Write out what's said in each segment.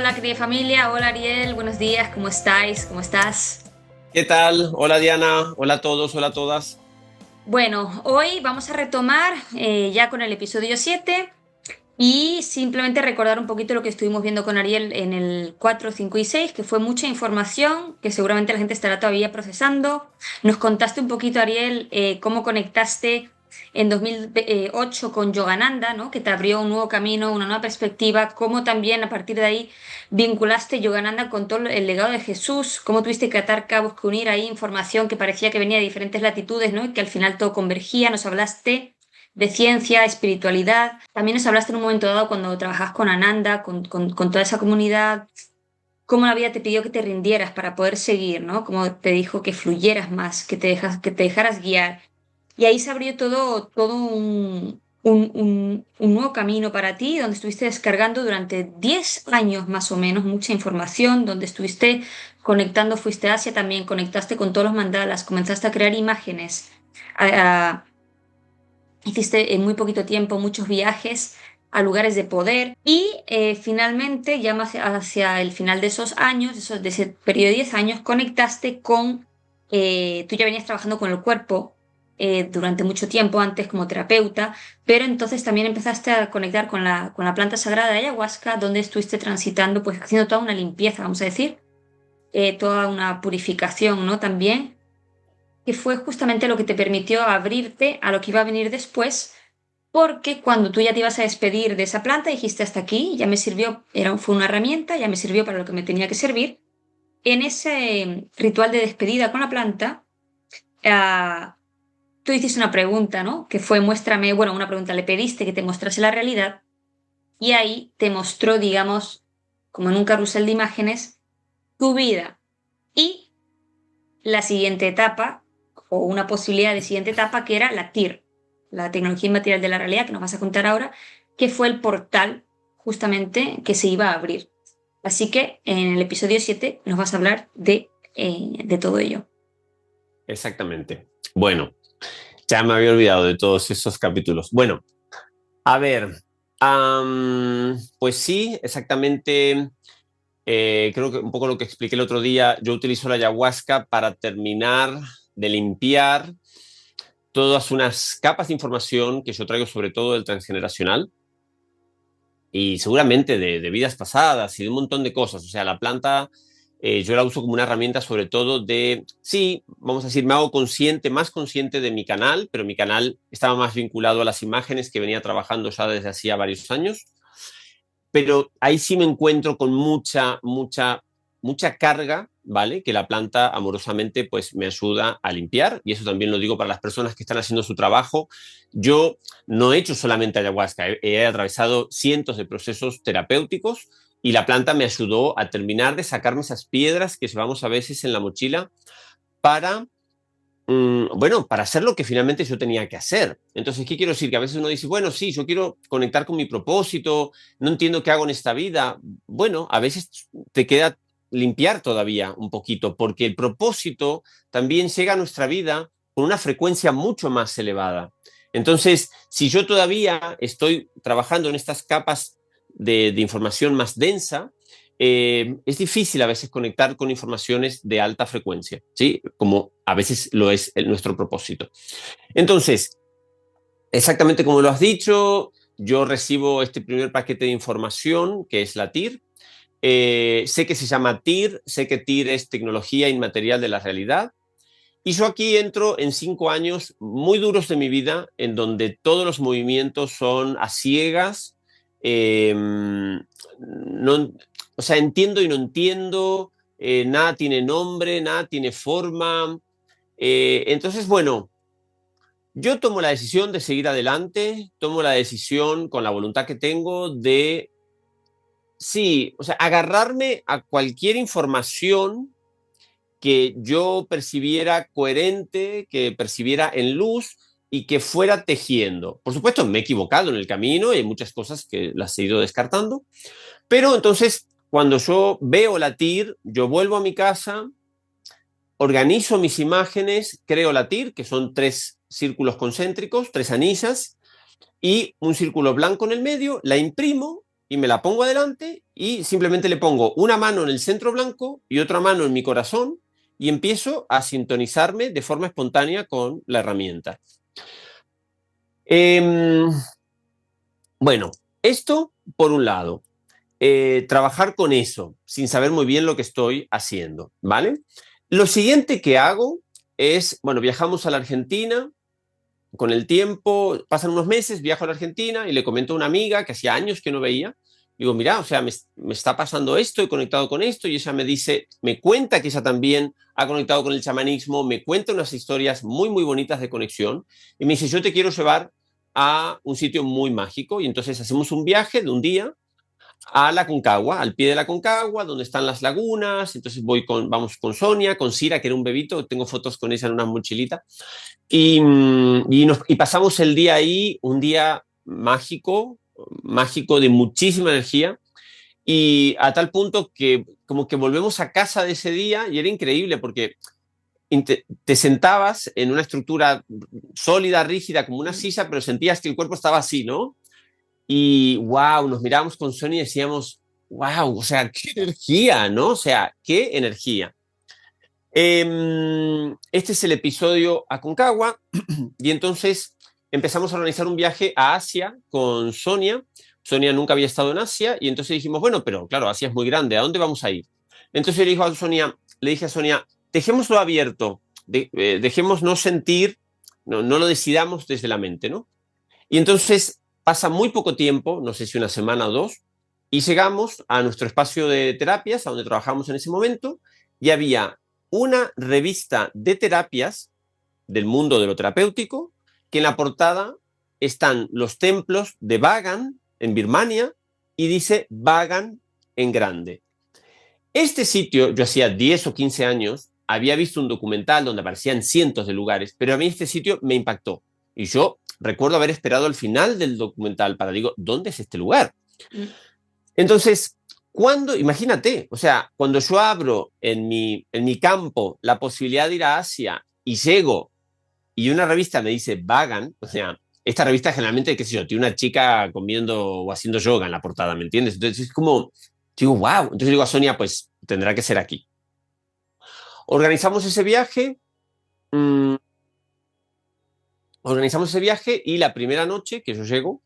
Hola querida familia, hola Ariel, buenos días, ¿cómo estáis? ¿Cómo estás? ¿Qué tal? Hola Diana, hola a todos, hola a todas. Bueno, hoy vamos a retomar ya con el episodio 7 y simplemente recordar un poquito lo que estuvimos viendo con Ariel en el 4, 5 y 6, que fue mucha información que seguramente la gente estará todavía procesando. Nos contaste un poquito, Ariel, cómo conectaste en 2008 con Yogananda, ¿no? Que te abrió un nuevo camino, una nueva perspectiva, cómo también a partir de ahí vinculaste Yogananda con todo el legado de Jesús, cómo tuviste que atar cabos, que unir ahí información que parecía que venía de diferentes latitudes, ¿no? Y que al final todo convergía. Nos hablaste de ciencia, espiritualidad. También nos hablaste en un momento dado cuando trabajabas con Ananda, con toda esa comunidad, cómo la vida te pidió que te rindieras para poder seguir, ¿no? Cómo te dijo que fluyeras más, que te dejaras guiar. Y ahí se abrió todo un nuevo camino para ti, donde estuviste descargando durante 10 años más o menos mucha información, donde estuviste conectando, fuiste a Asia también, conectaste con todos los mandalas, comenzaste a crear imágenes. Hiciste en muy poquito tiempo muchos viajes a lugares de poder y finalmente, ya más hacia el final de esos años, de ese periodo de 10 años, conectaste con, tú ya venías trabajando con el cuerpo durante mucho tiempo antes como terapeuta, pero entonces también empezaste a conectar con la planta sagrada de ayahuasca, donde estuviste transitando, pues haciendo toda una limpieza, vamos a decir, toda una purificación, ¿no? También que fue justamente lo que te permitió abrirte a lo que iba a venir después, porque cuando tú ya te ibas a despedir de esa planta, dijiste hasta aquí, ya me sirvió, fue una herramienta, ya me sirvió para lo que me tenía que servir. En ese ritual de despedida con la planta, ah, tú hiciste una pregunta, ¿no? Que fue muéstrame, bueno, una pregunta, le pediste que te mostrase la realidad y ahí te mostró, digamos, como en un carrusel de imágenes, tu vida. Y la siguiente etapa, o una posibilidad de siguiente etapa, que era la TIR, la tecnología inmaterial de la realidad, que nos vas a contar ahora, que fue el portal justamente que se iba a abrir. Así que en el episodio 7 nos vas a hablar de todo ello. Exactamente. Bueno, ya me había olvidado de todos esos capítulos. Bueno, a ver, pues sí, exactamente. Creo que un poco lo que expliqué el otro día, yo utilizo la ayahuasca para terminar de limpiar todas unas capas de información que yo traigo sobre todo del transgeneracional y seguramente de vidas pasadas y de un montón de cosas. O sea, la planta yo la uso como una herramienta sobre todo de, sí, vamos a decir, me hago consciente, más consciente de mi canal, pero mi canal estaba más vinculado a las imágenes que venía trabajando ya desde hacía varios años. Pero ahí sí me encuentro con mucha carga, ¿vale? Que la planta amorosamente pues me ayuda a limpiar y eso también lo digo para las personas que están haciendo su trabajo. Yo no he hecho solamente ayahuasca, he atravesado cientos de procesos terapéuticos y la planta me ayudó a terminar de sacarme esas piedras que llevamos a veces en la mochila para bueno, para hacer lo que finalmente yo tenía que hacer. Entonces, ¿qué quiero decir? Que a veces uno dice, bueno, sí, yo quiero conectar con mi propósito, no entiendo qué hago en esta vida. Bueno, a veces te queda limpiar todavía un poquito, porque el propósito también llega a nuestra vida con una frecuencia mucho más elevada. Entonces, si yo todavía estoy trabajando en estas capas de información más densa, es difícil a veces conectar con informaciones de alta frecuencia, ¿sí? Como a veces lo es nuestro propósito. Entonces, exactamente como lo has dicho, yo recibo este primer paquete de información, que es la TIR. Sé que se llama TIR, sé que TIR es tecnología inmaterial de la realidad. Y yo aquí entro en 5 años muy duros de mi vida, en donde todos los movimientos son a ciegas. No, o sea, entiendo y no entiendo, nada tiene nombre, nada tiene forma. Entonces, bueno, yo tomo la decisión de seguir adelante, tomo la decisión con la voluntad que tengo de, sí, o sea, agarrarme a cualquier información que yo percibiera coherente, que percibiera en luz y que fuera tejiendo. Por supuesto, me he equivocado en el camino y hay muchas cosas que las he ido descartando, pero entonces cuando yo veo la TIR, yo vuelvo a mi casa, organizo mis imágenes, creo la TIR, que son 3 círculos concéntricos, 3 anillas, y un círculo blanco en el medio, la imprimo y me la pongo adelante y simplemente le pongo una mano en el centro blanco y otra mano en mi corazón y empiezo a sintonizarme de forma espontánea con la herramienta. Bueno, esto por un lado. Trabajar con eso, sin saber muy bien lo que estoy haciendo, ¿vale? Lo siguiente que hago es, bueno, viajamos a la Argentina, con el tiempo, pasan unos meses, viajo a la Argentina y le comento a una amiga que hacía años que no veía, digo, mira, o sea, me está pasando esto, he conectado con esto, y ella me dice, me cuenta que ella también ha conectado con el chamanismo, me cuenta unas historias muy, muy bonitas de conexión, y me dice, yo te quiero llevar a un sitio muy mágico, y entonces hacemos un viaje de un día a la Concagua, al pie de la Concagua, donde están las lagunas. Entonces vamos con Sonia, con Sira, que era un bebito, tengo fotos con ella en una mochilita, y pasamos el día ahí, un día mágico, mágico de muchísima energía, y a tal punto que como que volvemos a casa de ese día y era increíble porque te sentabas en una estructura sólida, rígida, como una silla, pero sentías que el cuerpo estaba así, ¿no? Y wow, nos mirábamos con Sony y decíamos, wow, o sea, qué energía, ¿no? O sea, qué energía. Este es el episodio Aconcagua y entonces empezamos a organizar un viaje a Asia con Sonia. Sonia nunca había estado en Asia y entonces dijimos, bueno, pero claro, Asia es muy grande, ¿a dónde vamos a ir? Entonces le dije a Sonia, dejémoslo abierto, dejémonos sentir, no lo decidamos desde la mente, ¿no? Y entonces pasa muy poco tiempo, no sé si una semana o dos, y llegamos a nuestro espacio de terapias, a donde trabajamos en ese momento, y había una revista de terapias del mundo de lo terapéutico, que en la portada están los templos de Bagan en Birmania y dice Bagan en grande. Este sitio, yo hacía 10 o 15 años, había visto un documental donde aparecían cientos de lugares, pero a mí este sitio me impactó. Y yo recuerdo haber esperado al final del documental para digo, ¿dónde es este lugar? Entonces, imagínate, o sea, cuando yo abro en mi campo la posibilidad de ir a Asia y llego y una revista me dice Vagan, o sea, esta revista generalmente, qué sé yo, tiene una chica comiendo o haciendo yoga en la portada, ¿me entiendes? Entonces es como, digo, wow. Entonces digo a Sonia, pues tendrá que ser aquí. Organizamos ese viaje, mmm, organizamos ese viaje y la primera noche que yo llego,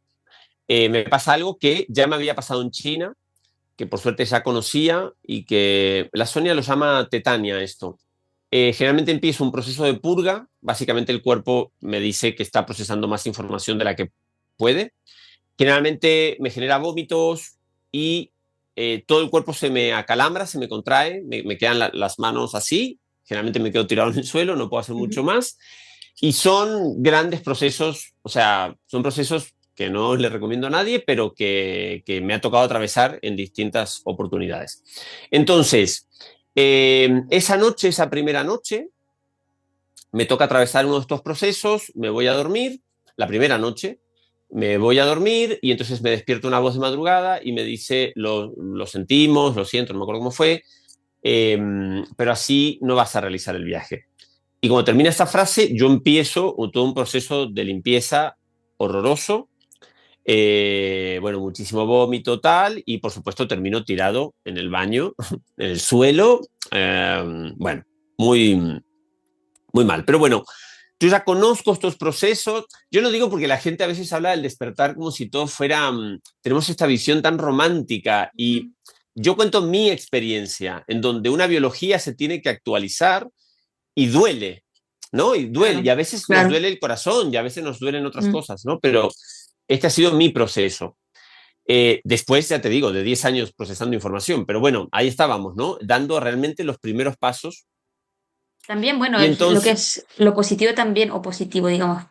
me pasa algo que ya me había pasado en China, que por suerte ya conocía y que la Sonia lo llama tetania esto. Generalmente empiezo un proceso de purga, básicamente el cuerpo me dice que está procesando más información de la que puede. Generalmente me genera vómitos y todo el cuerpo se me acalambra, se me contrae, me quedan las manos así, generalmente me quedo tirado en el suelo, no puedo hacer mucho más. Y son grandes procesos, o sea, son procesos que no le recomiendo a nadie, pero que me ha tocado atravesar en distintas oportunidades. Entonces, esa noche, esa primera noche, me toca atravesar uno de estos procesos, me voy a dormir, la primera noche, me voy a dormir y entonces me despierta una voz de madrugada y me dice, lo sentimos, lo siento, no me acuerdo cómo fue, pero así no vas a realizar el viaje. Y cuando termina esta frase, yo empiezo todo un proceso de limpieza horroroso, bueno, muchísimo vómito tal, y por supuesto termino tirado en el baño, en el suelo, bueno, muy, muy mal. Pero bueno, yo ya conozco estos procesos. Yo lo digo porque la gente a veces habla del despertar como si todo fuera, tenemos esta visión tan romántica y yo cuento mi experiencia en donde una biología se tiene que actualizar y duele, ¿no? Y duele, Claro, y a veces nos claro. duele el corazón y a veces nos duelen otras cosas, ¿no? Pero este ha sido mi proceso. Después, ya te digo, de 10 años procesando información, pero bueno, ahí estábamos, ¿no? Dando realmente los primeros pasos. También, bueno, Y es lo que entonces, es lo positivo también, o positivo, digamos.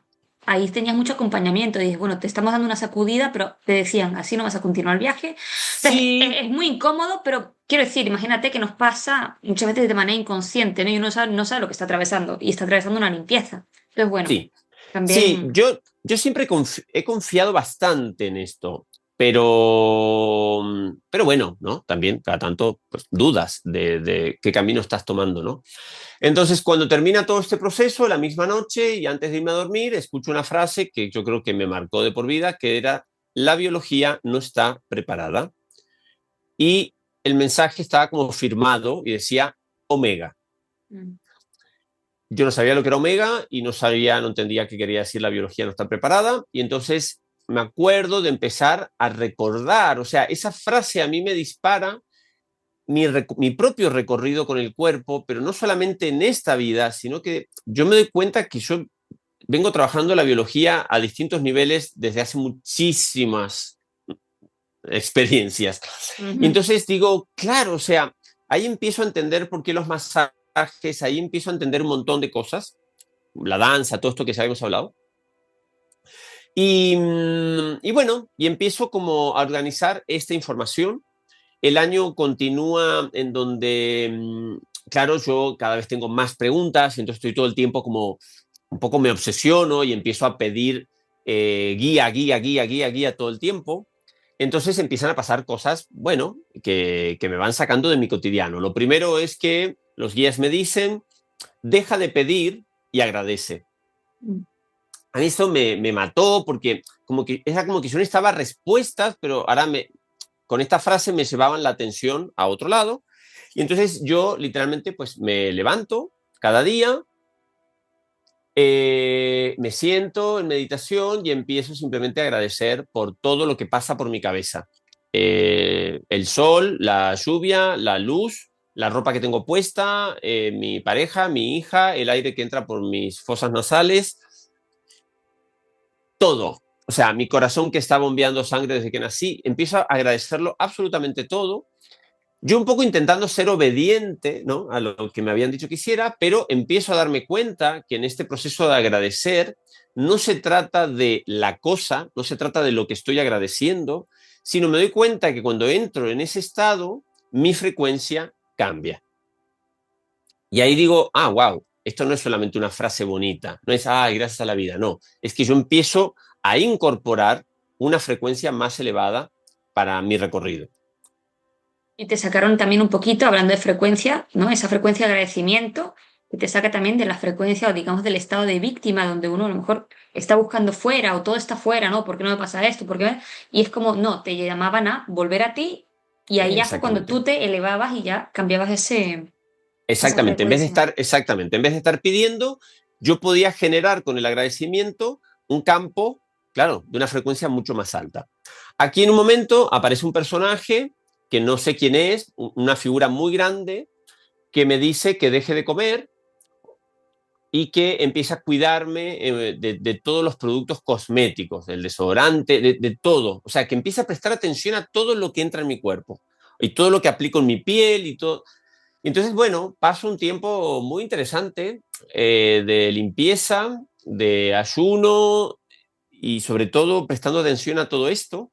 Ahí tenías mucho acompañamiento. Dices, bueno, te estamos dando una sacudida, pero te decían, así no vas a continuar el viaje. Entonces, sí, es muy incómodo, pero quiero decir, imagínate que nos pasa muchas veces de manera inconsciente, ¿no? Y uno no sabe lo que está atravesando, y está atravesando una limpieza. Entonces, bueno, sí, sí, también. yo siempre he confiado bastante en esto, pero bueno, ¿no? También cada tanto pues, dudas de qué camino estás tomando, ¿no? Entonces, cuando termina todo este proceso, la misma noche y antes de irme a dormir, escucho una frase que yo creo que me marcó de por vida, que era, la biología no está preparada. y el mensaje estaba como firmado y decía Omega. Mm. Yo no sabía lo que era omega y no entendía qué quería decir la biología no está preparada. Y entonces me acuerdo de empezar a recordar, o sea, esa frase a mí me dispara mi propio recorrido con el cuerpo, pero no solamente en esta vida, sino que yo me doy cuenta que yo vengo trabajando la biología a distintos niveles desde hace muchísimas experiencias. Y Ujú. entonces digo, claro, o sea, ahí empiezo a entender por qué los masajes, ahí empiezo a entender un montón de cosas, la danza, todo esto que ya habíamos hablado. Y bueno, y empiezo como a organizar esta información. El año continúa en donde, claro, yo cada vez tengo más preguntas, entonces estoy todo el tiempo como un poco me obsesiono y empiezo a pedir guía todo el tiempo. Entonces empiezan a pasar cosas, bueno, que me van sacando de mi cotidiano. Lo primero es que los guías me dicen, deja de pedir y agradece. Mm. A mí eso me mató porque como que era como que yo necesitaba respuestas, pero ahora con esta frase me llevaban la atención a otro lado. Y entonces yo literalmente pues me levanto cada día, me siento en meditación y empiezo simplemente a agradecer por todo lo que pasa por mi cabeza. El sol, la lluvia, la luz, la ropa que tengo puesta, mi pareja, mi hija, el aire que entra por mis fosas nasales, todo. O sea, mi corazón que está bombeando sangre desde que nací, empiezo a agradecerlo absolutamente todo. Yo un poco intentando ser obediente, ¿no?, a lo que me habían dicho que hiciera, pero empiezo a darme cuenta que en este proceso de agradecer no se trata de la cosa, no se trata de lo que estoy agradeciendo, sino me doy cuenta que cuando entro en ese estado, mi frecuencia cambia. Y ahí digo, ah, wow, esto no es solamente una frase bonita, no es, ah, gracias a la vida, no, es que yo empiezo a incorporar una frecuencia más elevada para mi recorrido. Y te sacaron también un poquito, hablando de frecuencia, ¿no? Esa frecuencia de agradecimiento, que te saca también de la frecuencia, o digamos, del estado de víctima, donde uno a lo mejor está buscando fuera, o todo está fuera, ¿no? ¿Por qué no me pasa esto? ¿Por qué? Y es como, no, te llamaban a volver a ti, y ahí ya fue cuando Exactamente. tú te elevabas y ya cambiabas esa Exactamente, frecuencia. en vez de estar pidiendo, yo podía generar con el agradecimiento un campo, claro, de una frecuencia mucho más alta. Aquí en un momento aparece un personaje que no sé quién es, una figura muy grande, que me dice que deje de comer y que empiece a cuidarme de todos los productos cosméticos, del desodorante, de todo. O sea, que empiece a prestar atención a todo lo que entra en mi cuerpo y todo lo que aplico en mi piel y todo. Entonces, bueno, paso un tiempo muy interesante de limpieza, de ayuno y sobre todo prestando atención a todo esto.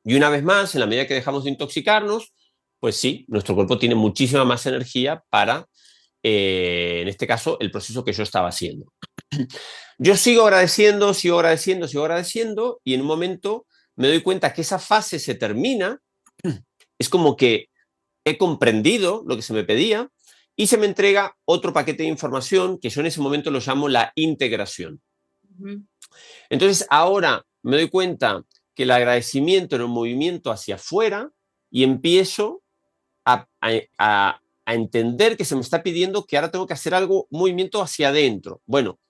Y una vez más, en la medida que dejamos de intoxicarnos, pues sí, nuestro cuerpo tiene muchísima más energía para, en este caso, el proceso que yo estaba haciendo. Yo sigo agradeciendo y en un momento me doy cuenta que esa fase se termina. Es como que he comprendido lo que se me pedía y se me entrega otro paquete de información que yo en ese momento lo llamo la integración. Ujú. Entonces ahora me doy cuenta que el agradecimiento era un movimiento hacia afuera y empiezo a entender que se me está pidiendo que ahora tengo que hacer algo, un movimiento hacia adentro. Bueno,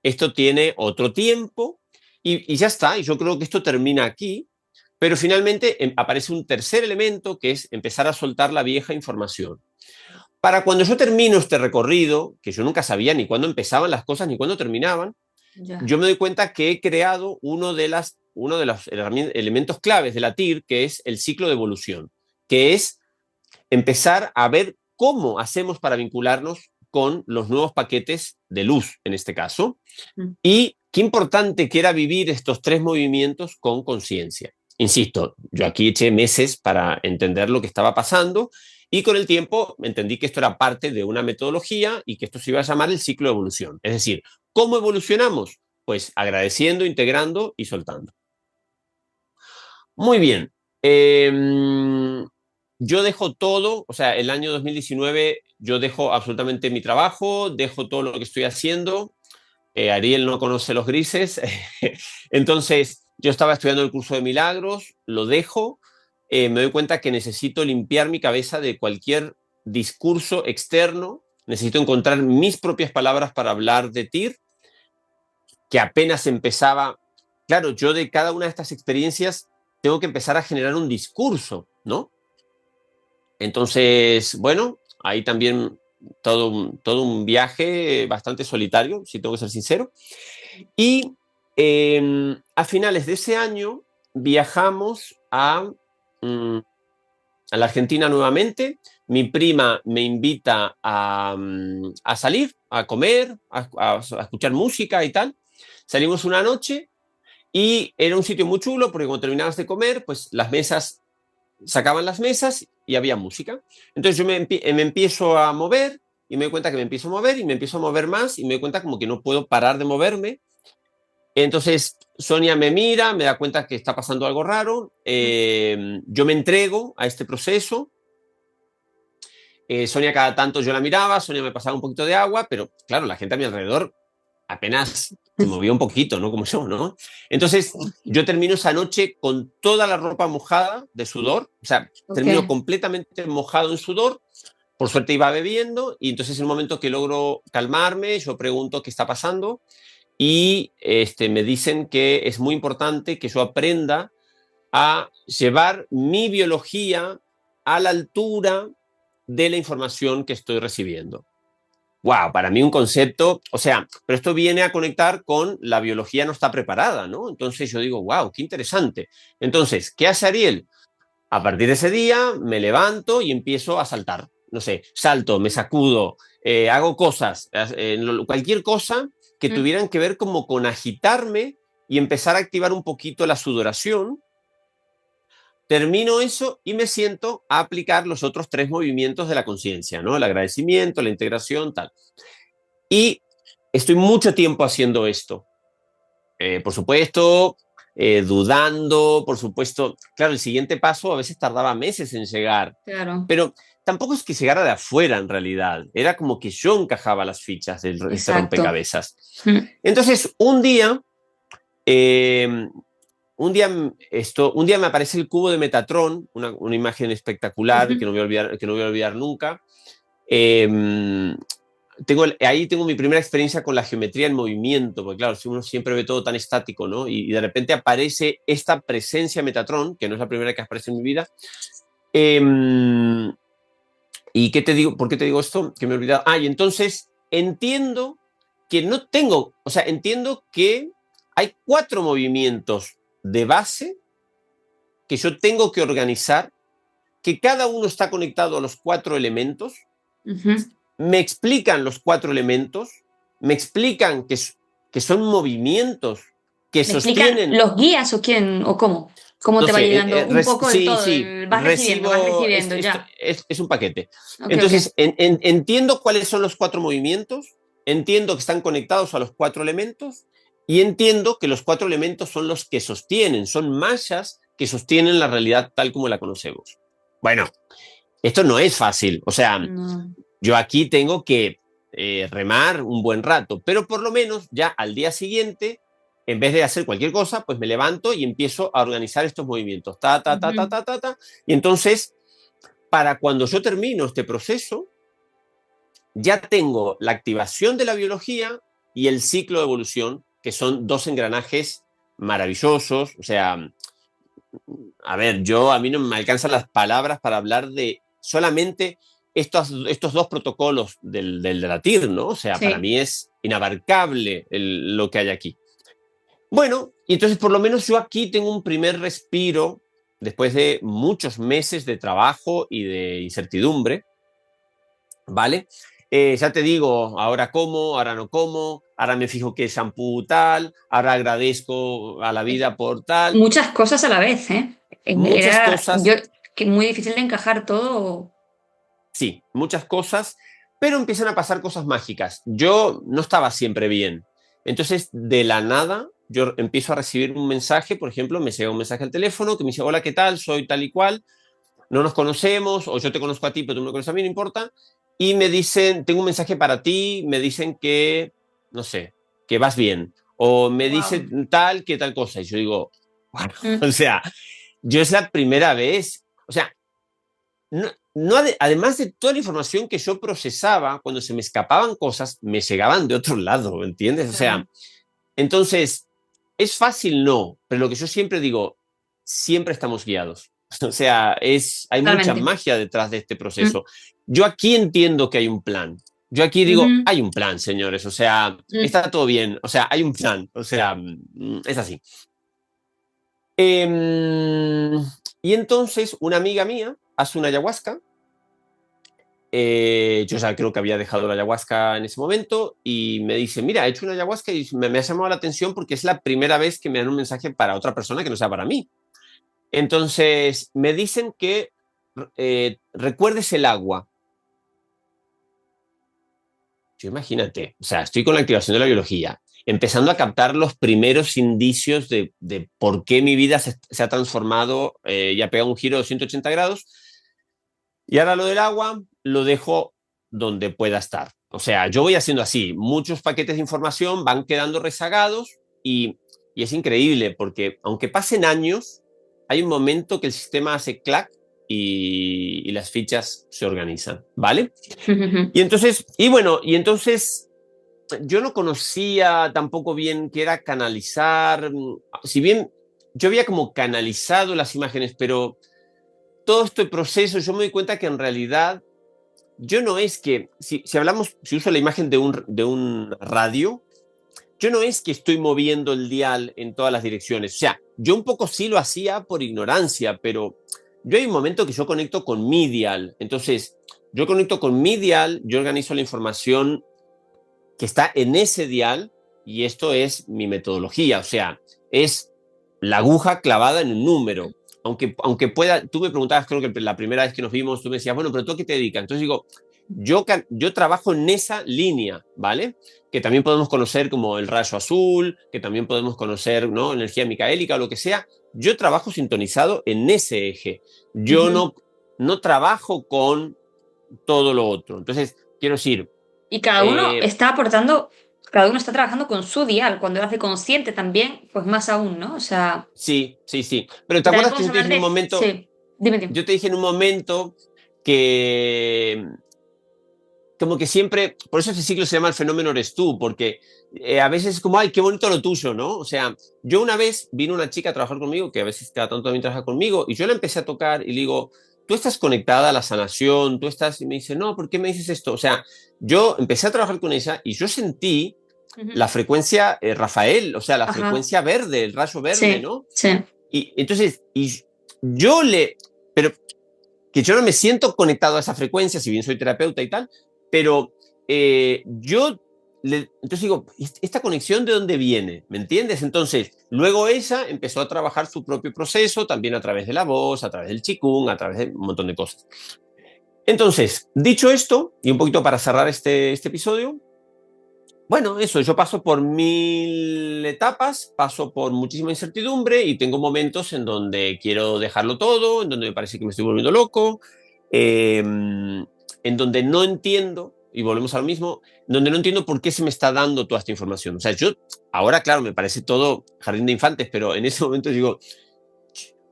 esto tiene otro tiempo y ya está, y yo creo que esto termina aquí, pero finalmente aparece un tercer elemento que es empezar a soltar la vieja información. Para cuando yo termino este recorrido, que yo nunca sabía ni cuándo empezaban las cosas ni cuándo terminaban, Ya. yo me doy cuenta que he creado uno de los elementos claves de la TIR, que es el ciclo de evolución, que es empezar a ver cómo hacemos para vincularnos con los nuevos paquetes de luz, en este caso, Mm. y qué importante que era vivir estos tres movimientos con conciencia. Insisto, yo aquí eché meses para entender lo que estaba pasando y con el tiempo entendí que esto era parte de una metodología y que esto se iba a llamar el ciclo de evolución. Es decir, ¿cómo evolucionamos? Pues agradeciendo, integrando y soltando. Muy bien. Yo dejo todo, o sea, el año 2019 yo dejo absolutamente mi trabajo, dejo todo lo que estoy haciendo. Ariel no conoce los grises. Entonces, yo estaba estudiando el curso de milagros, lo dejo, me doy cuenta que necesito limpiar mi cabeza de cualquier discurso externo, necesito encontrar mis propias palabras para hablar de TIR, que apenas empezaba. Claro, yo de cada una de estas experiencias tengo que empezar a generar un discurso, ¿no? Entonces, bueno, ahí también todo un viaje bastante solitario, si tengo que ser sincero. Y a finales de ese año viajamos a la Argentina nuevamente. Mi prima me invita a salir, a comer, a escuchar música y tal. Salimos una noche y era un sitio muy chulo porque cuando terminabas de comer, pues las mesas, sacaban las mesas y había música. Entonces yo me empiezo a mover y me doy cuenta que me empiezo a mover y me empiezo a mover más y me doy cuenta como que no puedo parar de moverme. Entonces Sonia me mira, me da cuenta que está pasando algo raro, yo me entrego a este proceso. Sonia cada tanto yo la miraba, Sonia me pasaba un poquito de agua, pero claro, la gente a mi alrededor apenas se movía un poquito, ¿no? Como yo, ¿no? Entonces yo termino esa noche con toda la ropa mojada de sudor, o sea, termino completamente mojado en sudor. Por suerte iba bebiendo y entonces en un momento que logro calmarme, yo pregunto qué está pasando y me dicen que es muy importante que yo aprenda a llevar mi biología a la altura de la información que estoy recibiendo. Wow, para mí un concepto, o sea, pero esto viene a conectar con la biología no está preparada, ¿no? Entonces yo digo, wow, qué interesante. Entonces, ¿qué hace Ariel? A partir de ese día me levanto y empiezo a saltar. No sé, salto, me sacudo, hago cosas, cualquier cosa que tuvieran que ver como con agitarme y empezar a activar un poquito la sudoración. Termino eso y me siento a aplicar los otros 3 movimientos de la conciencia, ¿no? El agradecimiento, la integración, tal. Y estoy mucho tiempo haciendo esto. Por supuesto, dudando, por supuesto. Claro, el siguiente paso a veces tardaba meses en llegar. Claro. Pero tampoco es que llegara de afuera en realidad. Era como que yo encajaba las fichas de este rompecabezas. Entonces, un día un día me aparece el cubo de Metatron, una imagen espectacular que no voy a olvidar nunca. Ahí tengo mi primera experiencia con la geometría en movimiento, porque claro, uno siempre ve todo tan estático, ¿no? Y de repente aparece esta presencia Metatron, que no es la primera que aparece en mi vida. ¿Y qué te digo? ¿Por qué te digo esto? Que me he olvidado. Y entonces entiendo que no tengo, o sea, entiendo que hay 4 movimientos de base que yo tengo que organizar, que cada uno está conectado a los 4 elementos. Me explican los 4 elementos, me explican que son movimientos que sostienen. ¿Los guías o quién o cómo? ¿Cómo No te va sé, llegando un poco de todo? Sí, Vas recibiendo ya. Es un paquete. Entonces, entiendo cuáles son los 4 movimientos, entiendo que están conectados a los 4 elementos y entiendo que los 4 elementos son los que sostienen, son mallas que sostienen la realidad tal como la conocemos. Bueno, esto no es fácil. O sea, yo aquí tengo que remar un buen rato, pero por lo menos ya al día siguiente, en vez de hacer cualquier cosa, pues me levanto y empiezo a organizar estos movimientos. Y entonces, para cuando yo termino este proceso, ya tengo la activación de la biología y el ciclo de evolución, que son 2 engranajes maravillosos. O sea, a ver, a mí no me alcanzan las palabras para hablar de solamente estos 2 protocolos del la TIR, ¿no? O sea, para mí es inabarcable lo que hay aquí. Bueno, y entonces por lo menos yo aquí tengo un primer respiro después de muchos meses de trabajo y de incertidumbre, ¿vale? Ya te digo, ahora como, ahora no como, ahora me fijo qué shampoo tal, ahora agradezco a la vida por tal. Muchas cosas a la vez, ¿eh? Muchas cosas. Que muy difícil de encajar todo. Sí, muchas cosas, pero empiezan a pasar cosas mágicas. Yo no estaba siempre bien. Entonces, de la nada, yo empiezo a recibir un mensaje, por ejemplo, me llega un mensaje al teléfono que me dice, hola, ¿qué tal? Soy tal y cual, no nos conocemos, o yo te conozco a ti, pero tú no me conoces a mí, no importa. Y me dicen, tengo un mensaje para ti, me dicen que, no sé, que vas bien. O me dicen tal, que tal cosa. Y yo digo, bueno, o sea, yo es la primera vez, o sea, además de toda la información que yo procesaba, cuando se me escapaban cosas, me llegaban de otro lado, ¿me entiendes? O sea, entonces, ¿es fácil? No, pero lo que yo siempre digo, siempre estamos guiados. O sea, hay mucha Totalmente. magia detrás de este proceso. Yo aquí entiendo que hay un plan. Yo aquí digo, Ujú. hay un plan, señores. O sea, Mm. está todo bien. O sea, hay un plan. O sea, es así. Em, y entonces una amiga mía hace una ayahuasca. Yo ya creo que había dejado la ayahuasca en ese momento y me dice, mira, he hecho una ayahuasca y me ha llamado la atención porque es la primera vez que me dan un mensaje para otra persona que no sea para mí. Entonces me dicen que recuerdes el agua. Yo imagínate, o sea, estoy con la activación de la biología, empezando a captar los primeros indicios de por qué mi vida se ha transformado y ha pegado un giro de 180 grados. Y ahora lo del agua lo dejo donde pueda estar. O sea, yo voy haciendo así, muchos paquetes de información van quedando rezagados y es increíble porque aunque pasen años, hay un momento que el sistema hace clac y las fichas se organizan, ¿vale? Y entonces yo no conocía tampoco bien qué era canalizar, si bien yo había como canalizado las imágenes, pero todo este proceso yo me doy cuenta que en realidad yo no es que, si hablamos, si uso la imagen de un radio, yo no es que estoy moviendo el dial en todas las direcciones. O sea, yo un poco sí lo hacía por ignorancia, pero yo hay un momento que yo conecto con mi dial. Entonces, yo conecto con mi dial, yo organizo la información que está en ese dial y esto es mi metodología. O sea, es la aguja clavada en un número. Aunque pueda, tú me preguntabas, creo que la primera vez que nos vimos, tú me decías, bueno, pero ¿tú a qué te dedicas? Entonces digo, yo trabajo en esa línea, ¿vale? Que también podemos conocer como el rayo azul, que también podemos conocer, ¿no? Energía micaélica o lo que sea. Yo trabajo sintonizado en ese eje. Yo Ujú. no trabajo con todo lo otro. Entonces, quiero decir, Y cada uno eh, está aportando, cada uno está trabajando con su dial. Cuando lo hace consciente también, pues más aún, ¿no? O sea, sí, sí, sí. Pero ¿te que también acuerdas que podemos yo te dije hablar en un de... momento, Sí, dime, dime. yo te dije en un momento que como que siempre, por eso este ciclo se llama el fenómeno eres tú, porque a veces es como, ay, qué bonito lo tuyo, ¿no? O sea, yo una vez vino una chica a trabajar conmigo, que a veces cada tanto también trabaja conmigo, y yo la empecé a tocar y le digo, tú estás conectada a la sanación, tú estás, y me dice, no, ¿por qué me dices esto? O sea, yo empecé a trabajar con ella y yo sentí Ujú. la frecuencia Rafael, o sea, la Ajá, frecuencia verde, el rayo verde, sí, ¿no? sí. Y entonces, yo pero que yo no me siento conectado a esa frecuencia, si bien soy terapeuta y tal, pero entonces digo, ¿esta conexión de dónde viene? ¿Me entiendes? Entonces, luego ella empezó a trabajar su propio proceso, también a través de la voz, a través del Qigong, a través de un montón de cosas. Entonces, dicho esto, y un poquito para cerrar este episodio, bueno, eso, yo paso por 1000 etapas, paso por muchísima incertidumbre y tengo momentos en donde quiero dejarlo todo, en donde me parece que me estoy volviendo loco, en donde no entiendo, y volvemos a lo mismo, donde no entiendo por qué se me está dando toda esta información. O sea, yo ahora, claro, me parece todo jardín de infantes, pero en ese momento digo,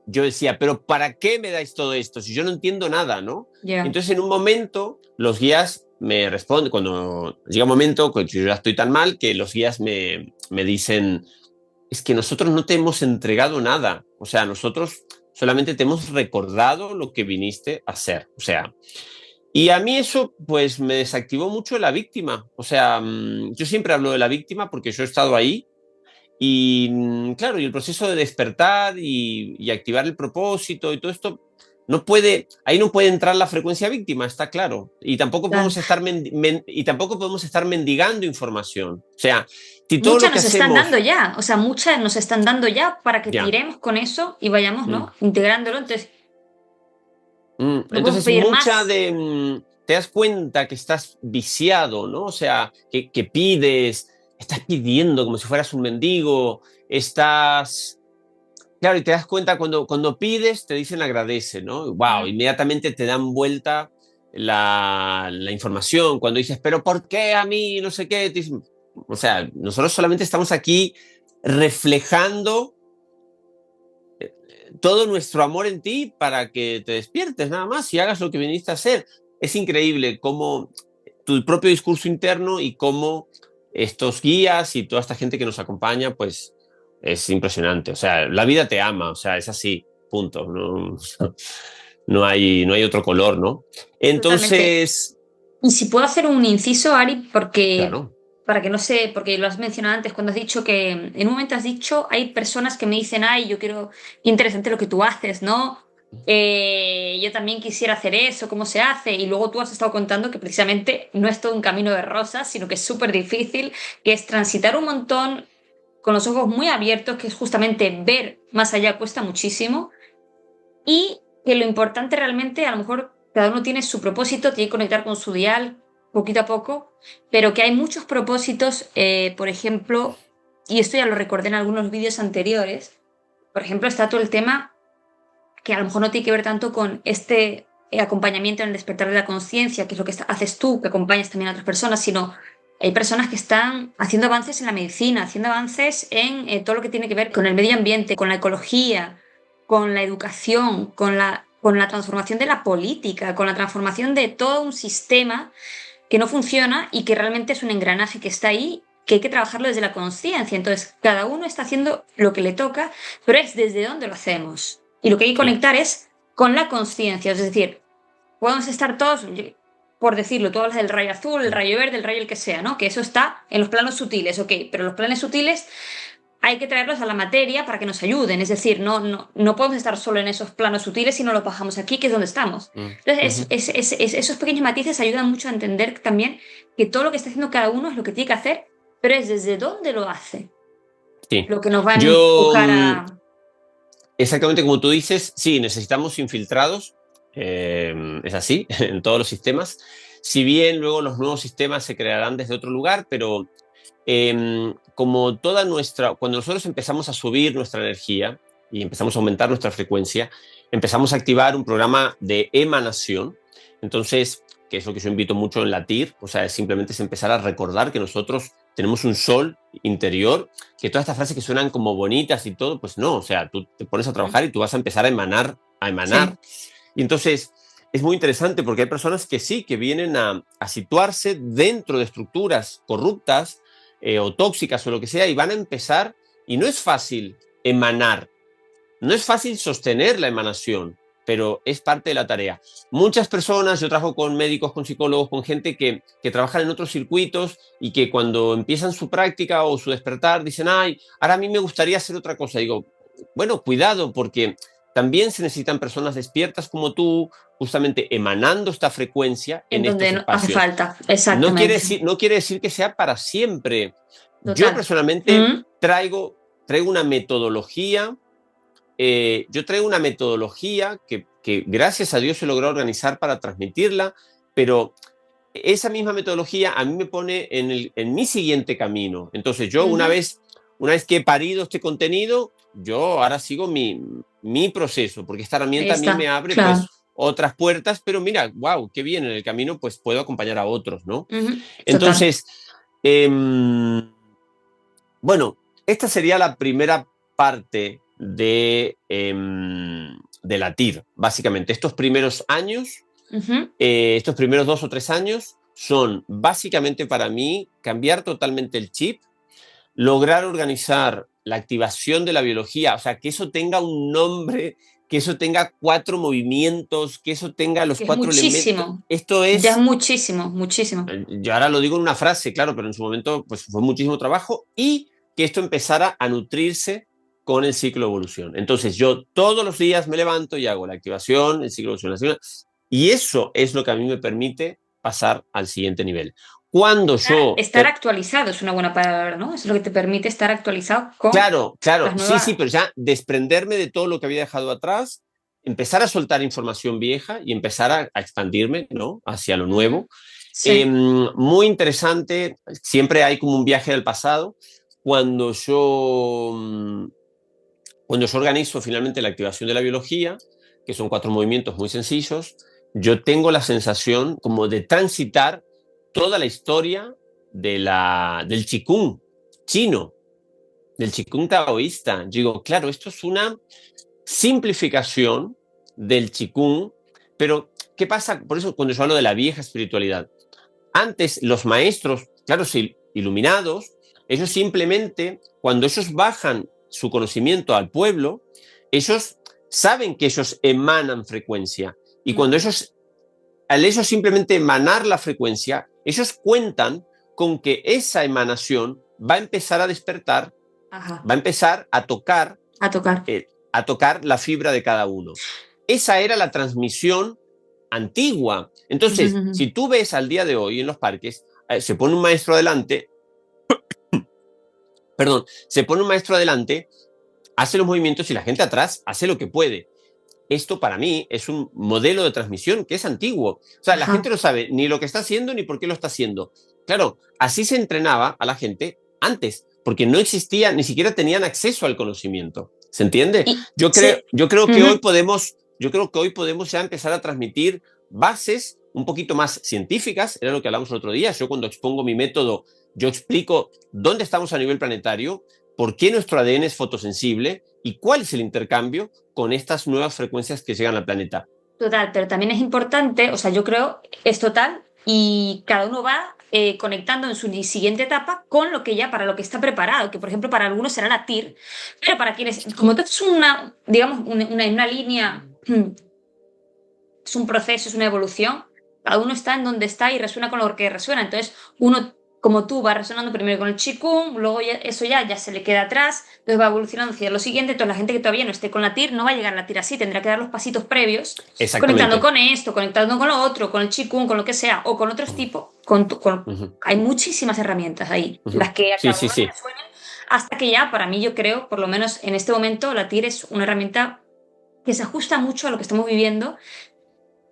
yo decía, pero ¿para qué me dais todo esto si yo no entiendo nada, ¿no? Ya. Entonces, en un momento, los guías me responden, cuando llega un momento que yo ya estoy tan mal, que los guías me dicen, es que nosotros no te hemos entregado nada, o sea, nosotros solamente te hemos recordado lo que viniste a hacer, o sea, y a mí eso pues me desactivó mucho la víctima, o sea, yo siempre hablo de la víctima porque yo he estado ahí y claro, y el proceso de despertar y activar el propósito y todo esto, ahí no puede entrar la frecuencia víctima, está claro. Y tampoco Claro. podemos estar mendigando información. O sea, si todo lo Muchas que nos están hacemos, dando ya, o sea, muchas nos están dando ya para que ya. tiremos con eso y vayamos, mm, ¿no? Integrándolo. Entonces, no podemos Entonces, pedir más. te das cuenta que estás viciado, ¿no? O sea, que pides, estás pidiendo como si fueras un mendigo, estás. Claro, y te das cuenta cuando pides, te dicen agradece, ¿no? Wow, Mm. inmediatamente te dan vuelta la información. Cuando dices, pero ¿por qué a mí? No sé qué. O sea, nosotros solamente estamos aquí reflejando todo nuestro amor en ti para que te despiertes nada más y hagas lo que viniste a hacer. Es increíble cómo tu propio discurso interno y cómo estos guías y toda esta gente que nos acompaña, pues es impresionante. O sea, la vida te ama, o sea, es así, punto. No, no hay otro color, ¿no? Totalmente. Entonces, Y si puedo hacer un inciso, Ari, porque claro, para que no sé, porque lo has mencionado antes, cuando has dicho que en un momento has dicho, hay personas que me dicen, ay, yo quiero, qué interesante lo que tú haces, ¿no? Yo también quisiera hacer eso, ¿cómo se hace? Y luego tú has estado contando que precisamente no es todo un camino de rosas, sino que es súper difícil, que es transitar un montón con los ojos muy abiertos, que es justamente ver más allá, cuesta muchísimo y que lo importante realmente, a lo mejor cada uno tiene su propósito, tiene que conectar con su dial poquito a poco, pero que hay muchos propósitos, por ejemplo, y esto ya lo recordé en algunos vídeos anteriores, por ejemplo, está todo el tema que a lo mejor no tiene que ver tanto con este acompañamiento en el despertar de la conciencia, que es lo que haces tú, que acompañas también a otras personas, sino hay personas que están haciendo avances en la medicina, haciendo avances en todo lo que tiene que ver con el medio ambiente, con la ecología, con la educación, con la transformación de la política, con la transformación de todo un sistema que no funciona y que realmente es un engranaje que está ahí, que hay que trabajarlo desde la conciencia. Entonces, cada uno está haciendo lo que le toca, pero es desde dónde lo hacemos. Y lo que hay que sí, conectar es con la conciencia, es decir, podemos estar todos, por decirlo, tú hablas del rayo azul, el rayo verde, el rayo el que sea, ¿no? Que eso está en los planos sutiles, ok, pero los planes sutiles hay que traerlos a la materia para que nos ayuden, es decir, no podemos estar solo en esos planos sutiles si no los bajamos aquí, que es donde estamos. Entonces, ujú, esos pequeños matices ayudan mucho a entender también que todo lo que está haciendo cada uno es lo que tiene que hacer, pero es desde dónde lo hace sí. lo que nos va a Yo, empujar a... exactamente como tú dices, sí, necesitamos infiltrados, es así, en todos los sistemas. Si bien luego los nuevos sistemas se crearán desde otro lugar, pero como toda nuestra, cuando nosotros empezamos a subir nuestra energía y empezamos a aumentar nuestra frecuencia, empezamos a activar un programa de emanación. Entonces, que es lo que yo invito mucho en la TIR, o sea, simplemente es empezar a recordar que nosotros tenemos un sol interior, que todas estas frases que suenan como bonitas y todo, pues no, o sea, tú te pones a trabajar y tú vas a empezar a emanar, a emanar. Sí, Y entonces es muy interesante porque hay personas que sí, que vienen a situarse dentro de estructuras corruptas o tóxicas o lo que sea y van a empezar, y no es fácil emanar, no es fácil sostener la emanación, pero es parte de la tarea. Muchas personas, yo trabajo con médicos, con psicólogos, con gente que trabajan en otros circuitos y que cuando empiezan su práctica o su despertar dicen, ay, ahora a mí me gustaría hacer otra cosa. Digo, bueno, cuidado, porque también se necesitan personas despiertas como tú, justamente emanando esta frecuencia en en donde estos hace espacios. falta, exactamente, No quiere decir que sea para siempre. Yo total. personalmente Mm. traigo una metodología, yo traigo una metodología que gracias a Dios he logrado organizar para transmitirla, pero esa misma metodología a mí me pone en mi siguiente camino. Entonces yo Ujú. una vez que he parido este contenido, yo ahora sigo mi proceso, porque esta Ahí herramienta a mí me está, abre claro. pues otras puertas, pero mira, wow, qué bien, en el camino pues puedo acompañar a otros, ¿no? Ujú. Total. Entonces, bueno, esta sería la primera parte de la TIR, básicamente. Estos primeros años, Ujú. estos primeros 2 o 3 años, son básicamente para mí cambiar totalmente el chip, lograr organizar la activación de la biología, o sea, que eso tenga un nombre, que eso tenga 4 movimientos, que eso tenga los Que es 4 elementos. muchísimo, Esto ya es es, muchísimo, muchísimo. yo ahora lo digo en una frase, claro, pero en su momento pues fue muchísimo trabajo y que esto empezara a nutrirse con el ciclo de evolución. Entonces yo todos los días me levanto y hago la activación, el ciclo de evolución, y eso es lo que a mí me permite pasar al siguiente nivel. Cuando yo Estar actualizado es una buena palabra, ¿no? Es lo que te permite estar actualizado con Claro, claro, las sí, sí, nuevas. pero ya desprenderme de todo lo que había dejado atrás, empezar a soltar información vieja y empezar a expandirme, ¿no? Hacia lo Ujú. nuevo. Sí. Muy interesante, siempre hay como un viaje al pasado. Cuando yo, cuando yo organizo finalmente la activación de la biología, que son 4 movimientos muy sencillos, yo tengo la sensación como de transitar toda la historia del Qigong chino, del Qigong taoísta. Digo, claro, esto es una simplificación del Qigong. Pero, ¿qué pasa? Por eso cuando yo hablo de la vieja espiritualidad, antes los maestros, claro, sí, iluminados, ellos simplemente, cuando ellos bajan su conocimiento al pueblo, ellos saben que ellos emanan frecuencia. Y cuando al ellos simplemente emanar la frecuencia, ellos cuentan con que esa emanación va a empezar a despertar, Ajá. va a empezar a tocar, a tocar la fibra de cada uno. Esa era la transmisión antigua. Entonces, si tú ves al día de hoy en los parques, se pone un maestro adelante, se pone un maestro adelante, hace los movimientos y la gente atrás hace lo que puede. Esto para mí es un modelo de transmisión que es antiguo. O sea, la gente no sabe ni lo que está haciendo ni por qué lo está haciendo. Claro, así se entrenaba a la gente antes, porque no existía, ni siquiera tenían acceso al conocimiento. ¿Se entiende? Yo creo que hoy podemos ya empezar a transmitir bases un poquito más científicas. Era lo que hablamos el otro día. Yo cuando expongo mi método, yo explico dónde estamos a nivel planetario, por qué nuestro ADN es fotosensible y cuál es el intercambio con estas nuevas frecuencias que llegan al planeta. Total, pero también es importante, o sea, yo creo, es total, y cada uno va conectando en su siguiente etapa con lo que ya, para lo que está preparado, que por ejemplo para algunos será la TIR, pero para quienes, como todo es una, digamos, una línea, es un proceso, es una evolución, cada uno está en donde está y resuena con lo que resuena, entonces uno, como tú, va resonando primero con el Qigong, luego eso ya se le queda atrás, entonces va evolucionando hacia lo siguiente. Entonces la gente que todavía no esté con la TIR no va a llegar a la TIR así, tendrá que dar los pasitos previos, conectando con esto, conectando con lo otro, con el Qigong, con lo que sea, o con otros tipos. Hay muchísimas herramientas ahí, las que a cada uno le resuenen, hasta que ya, para mí, yo creo, por lo menos en este momento, la TIR es una herramienta que se ajusta mucho a lo que estamos viviendo.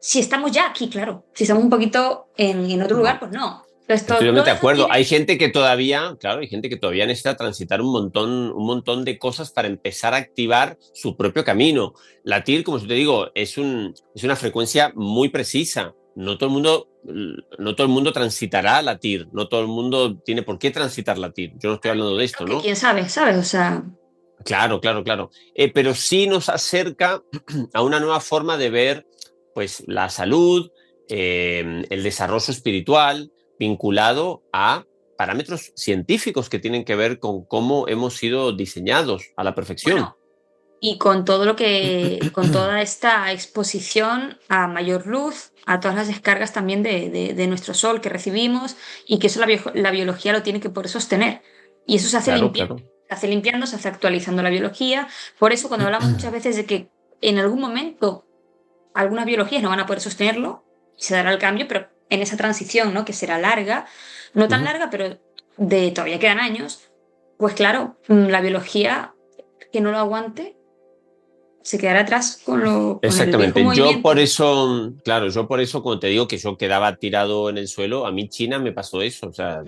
Si estamos ya aquí, claro. Si estamos un poquito en otro lugar, pues no. Estoy totalmente de acuerdo. Hay gente que todavía necesita transitar un montón de cosas para empezar a activar su propio camino. La TIR, como te digo, es una frecuencia muy precisa. No todo el mundo transitará la TIR. No todo el mundo tiene por qué transitar la TIR. Yo no estoy hablando de esto, ¿no? ¿Quién sabe? ¿Sabes? O sea... Claro. Pero sí nos acerca a una nueva forma de ver, pues, la salud, el desarrollo espiritual, vinculado a parámetros científicos que tienen que ver con cómo hemos sido diseñados a la perfección. Bueno, y con todo con toda esta exposición a mayor luz, a todas las descargas también de nuestro sol que recibimos, y que eso la biología lo tiene que poder sostener. Y eso se hace limpiando. Se hace limpiando, se hace actualizando la biología. Por eso cuando hablamos muchas veces de que en algún momento algunas biologías no van a poder sostenerlo, se dará el cambio, pero en esa transición, ¿no? Que será larga, no tan larga, pero todavía quedan años, pues claro, la biología que no lo aguante se quedará atrás con lo Exactamente. Yo por eso, cuando te digo que yo quedaba tirado en el suelo, a mí China me pasó eso. O sea,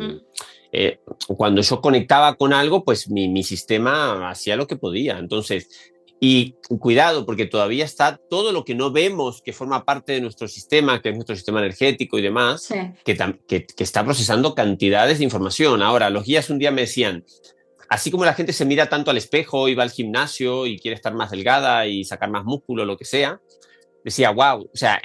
cuando yo conectaba con algo, pues mi sistema hacía lo que podía. Entonces, y cuidado, porque todavía está todo lo que no vemos, que forma parte de nuestro sistema, que es nuestro sistema energético y demás, que está procesando cantidades de información. Ahora, los guías un día me decían, así como la gente se mira tanto al espejo y va al gimnasio y quiere estar más delgada y sacar más músculo, lo que sea, decía, wow, o sea,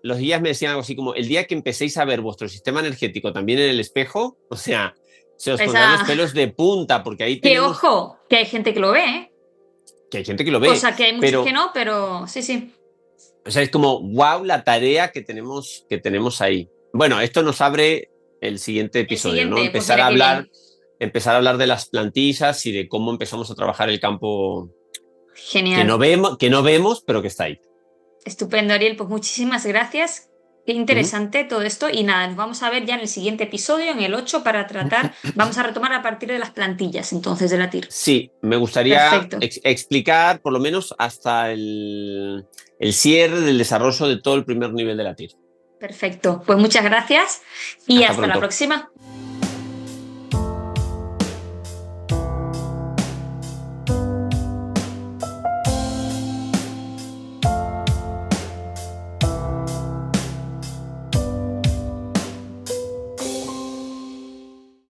los guías me decían algo así como, el día que empecéis a ver vuestro sistema energético también en el espejo, o sea, se os pondrán los pelos de punta, porque ahí tenemos... Que ojo, que hay gente que lo ve, ¿eh? Que hay gente que lo ve. O sea, que hay muchos que no, pero sí. O sea, es como, wow, la tarea que tenemos ahí. Bueno, esto nos abre el siguiente episodio, ¿no? Empezar a hablar de las plantillas y de cómo empezamos a trabajar el campo. Genial. Que no vemos, pero que está ahí. Estupendo, Ariel. Pues muchísimas gracias. Qué interesante todo esto. Y nada, nos vamos a ver ya en el siguiente episodio, en el 8, para tratar. Vamos a retomar a partir de las plantillas, entonces, de la TIR. Sí, me gustaría explicar por lo menos hasta el cierre del desarrollo de todo el primer nivel de la TIR. Perfecto. Pues muchas gracias y hasta la próxima.